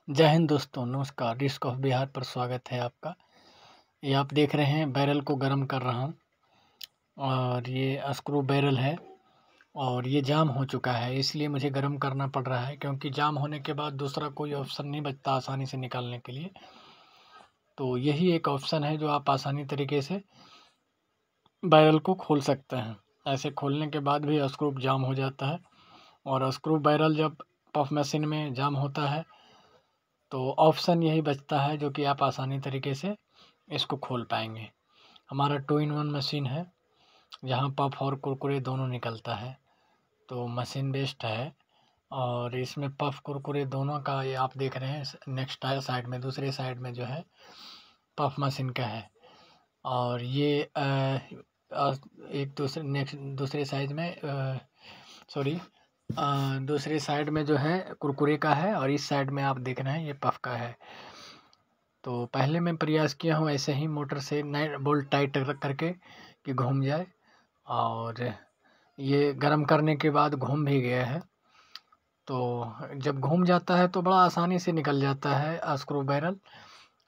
जय हिंद दोस्तों, नमस्कार। रिस्क ऑफ बिहार पर स्वागत है आपका। ये आप देख रहे हैं बैरल को गर्म कर रहा हूँ और ये स्क्रू बैरल है और ये जाम हो चुका है, इसलिए मुझे गर्म करना पड़ रहा है क्योंकि जाम होने के बाद दूसरा कोई ऑप्शन नहीं बचता आसानी से निकालने के लिए। तो यही एक ऑप्शन है जो आप आसानी तरीके से बैरल को खोल सकते हैं। ऐसे खोलने के बाद भी स्क्रू जाम हो जाता है और स्क्रू बैरल जब पफ मशीन में जाम होता है तो ऑप्शन यही बचता है जो कि आप आसानी तरीके से इसको खोल पाएंगे। हमारा 2-in-1 मशीन है जहाँ पफ और कुरकुरे दोनों निकलता है, तो मशीन बेस्ड है और इसमें पफ कुरकुरे दोनों का ये आप देख रहे हैं। नेक्स्ट साइड में, दूसरे साइड में जो है पफ मशीन का है और ये एक दूसरे साइड में दूसरे साइड में जो है कुरकुरे का है और इस साइड में आप देख रहे हैं ये पफ का है। तो पहले मैं प्रयास किया हूँ ऐसे ही मोटर से नट बोल्ट टाइट करके कि घूम जाए और ये गर्म करने के बाद घूम भी गया है। तो जब घूम जाता है तो बड़ा आसानी से निकल जाता है स्क्रू बैरल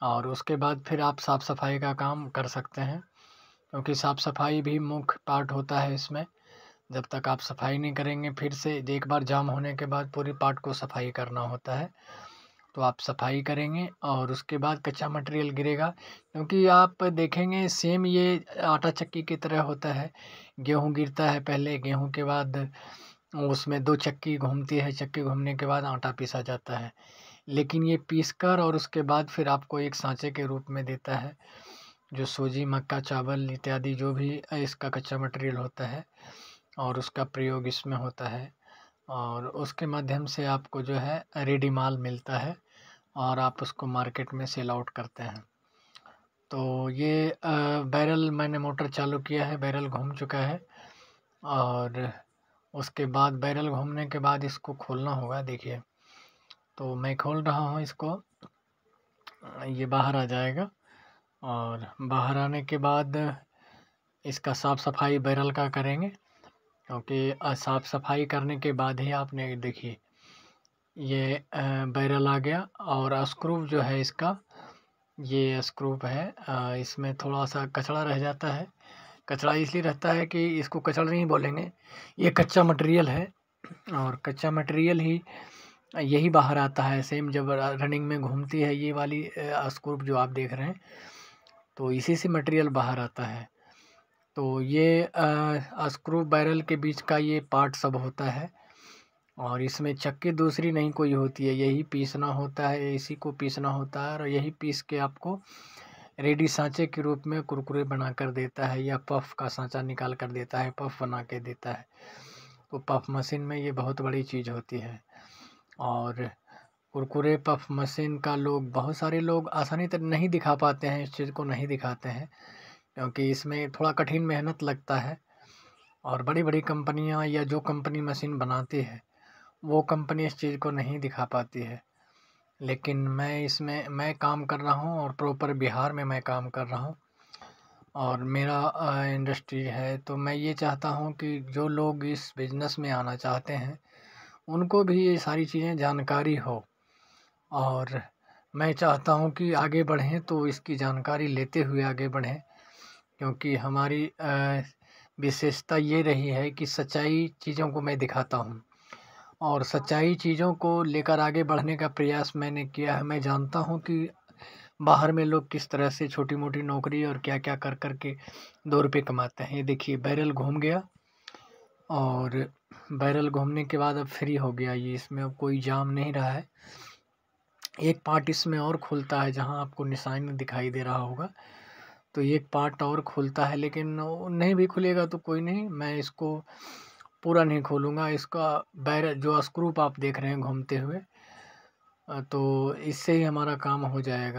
और उसके बाद फिर आप साफ़ सफाई का काम कर सकते हैं क्योंकि साफ़ सफाई भी मुख्य पार्ट होता है इसमें। जब तक आप सफाई नहीं करेंगे, फिर से एक बार जाम होने के बाद पूरी पार्ट को सफाई करना होता है। तो आप सफाई करेंगे और उसके बाद कच्चा मटेरियल गिरेगा क्योंकि आप देखेंगे सेम ये आटा चक्की की तरह होता है। गेहूँ गिरता है पहले, गेहूँ के बाद उसमें 2 चक्की घूमती है, चक्की घूमने के बाद आटा पीसा जाता है। लेकिन ये पीस कर और उसके बाद फिर आपको एक सांचे के रूप में देता है जो सूजी, मक्का, चावल इत्यादि जो भी इसका कच्चा मटेरियल होता है और उसका प्रयोग इसमें होता है और उसके माध्यम से आपको जो है रेडी माल मिलता है और आप उसको मार्केट में सेल आउट करते हैं। तो ये बैरल मैंने मोटर चालू किया है, बैरल घूम चुका है और उसके बाद बैरल घूमने के बाद इसको खोलना होगा। देखिए, तो मैं खोल रहा हूँ इसको, ये बाहर आ जाएगा और बाहर आने के बाद इसका साफ़ सफाई बैरल का करेंगे क्योंकि साफ़ सफाई करने के बाद ही आपने देखिए ये बैरल आ गया और स्क्रू जो है इसका, ये स्क्रू है इसमें थोड़ा सा कचड़ा रह जाता है। कचड़ा इसलिए रहता है कि इसको कचड़ा नहीं बोलेंगे, ये कच्चा मटेरियल है और कच्चा मटेरियल ही यही बाहर आता है। सेम जब रनिंग में घूमती है ये वाली स्क्रू जो आप देख रहे हैं, तो इसी से मटेरियल बाहर आता है। तो ये स्क्रू बैरल के बीच का ये पार्ट सब होता है और इसमें चक्की दूसरी नहीं कोई होती है, यही पीसना होता है, इसी को पीसना होता है और यही पीस के आपको रेडी सांचे के रूप में कुरकुरे बना कर देता है या पफ का सांचा निकाल कर देता है, पफ बना के देता है। तो पफ मशीन में ये बहुत बड़ी चीज़ होती है और कुरकुरे पफ मशीन का बहुत सारे लोग आसानी तक नहीं दिखा पाते हैं, इस चीज़ को नहीं दिखाते हैं क्योंकि इसमें थोड़ा कठिन मेहनत लगता है और बड़ी बड़ी कंपनियां या जो कंपनी मशीन बनाती है वो कंपनी इस चीज़ को नहीं दिखा पाती है। लेकिन मैं काम कर रहा हूँ और प्रॉपर बिहार में मैं काम कर रहा हूँ और मेरा इंडस्ट्री है। तो मैं ये चाहता हूँ कि जो लोग इस बिज़नेस में आना चाहते हैं उनको भी ये सारी चीज़ें जानकारी हो और मैं चाहता हूँ कि आगे बढ़ें तो इसकी जानकारी लेते हुए आगे बढ़ें क्योंकि हमारी विशेषता ये रही है कि सच्चाई चीज़ों को मैं दिखाता हूँ और सच्चाई चीज़ों को लेकर आगे बढ़ने का प्रयास मैंने किया है। मैं जानता हूँ कि बाहर में लोग किस तरह से छोटी मोटी नौकरी और क्या क्या कर कर के 2 रुपये कमाते हैं। ये देखिए बैरल घूम गया और बैरल घूमने के बाद अब फ्री हो गया ये, इसमें अब कोई जाम नहीं रहा है। एक पार्ट इसमें और खुलता है जहाँ आपको निशान दिखाई दे रहा होगा, तो एक पार्ट और खुलता है लेकिन वो नहीं भी खुलेगा तो कोई नहीं, मैं इसको पूरा नहीं खोलूँगा। इसका बैरल जो स्क्रू आप देख रहे हैं घूमते हुए, तो इससे ही हमारा काम हो जाएगा।